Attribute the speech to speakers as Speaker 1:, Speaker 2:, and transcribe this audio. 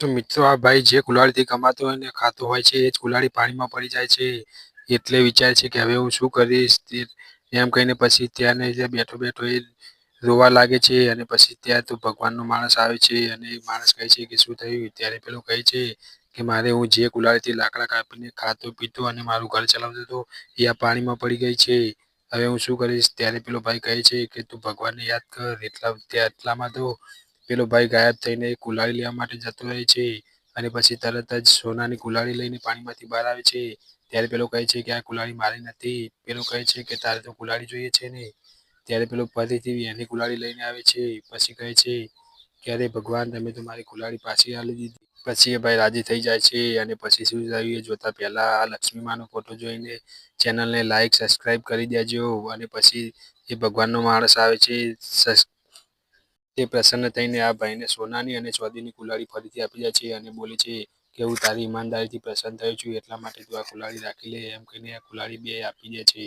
Speaker 1: તો મિત્રો આ ભાઈ જે કુલાડીથી કમાતો હોય ને ખાતો હોય છે એ જ કુલાડી પાણીમાં પડી જાય છે. એટલે વિચારે છે કે હવે હું શું કરીશ એમ કહીને પછી ત્યાં ને ત્યાં બેઠો બેઠો એ રોવા લાગે છે અને પછી ત્યાં તો ભગવાનનો માણસ આવે છે અને એ માણસ કહે છે કે શું થયું? ત્યારે પેલો કહે છે કે મારે હું જે કુલાડીથી લાકડા કાપીને ખાતો પીતો અને મારું ઘર ચલાવતો હતો એ આ પાણીમાં પડી ગઈ છે. હવે હું શું કરીશ? ત્યારે પેલો ભાઈ કહે છે કે તું ભગવાનને યાદ કર. એટલામાં તો પેલો ભાઈ ગાયબ થઈને કુલાડી લેવા માટે જતો રહે છે અને પછી તરત જ સોનાની કુલાડી લઈને પાણીમાંથી બહાર આવે છે. ત્યારે પેલો કહે છે કે આ કુલાડી મારી નથી. પેલો કહે છે કે તારે તો કુલાડી જોઈએ છે ને? ત્યારે પેલો ફરીથી એની કુલાડી લઈને આવે છે. પછી કહે છે કે અરે ભગવાન, તમે તો મારી કુલાડી પાછી આલી દીધી. પછી એ ભાઈ રાજી થઈ જાય છે અને પછી શું થયું એ જોતા પહેલા આ લક્ષ્મીમાંનો ફોટો જોઈને ચેનલને લાઈક સબસ્ક્રાઈબ કરી દેજો અને પછી એ ભગવાનનો માણસ આવે છે. તે પ્રસન્ન થઈને આ ભાઈને સોનાની અને ચાંદીની કુલાડી ફરીથી આપી જાય છે અને બોલે છે કે હું તારી ઈમાનદારીથી પ્રસન્ન થયો છું એટલા માટે તું આ કુલાડી રાખી લે. એમ કહીને આ કુલાડી બે આપી દે છે.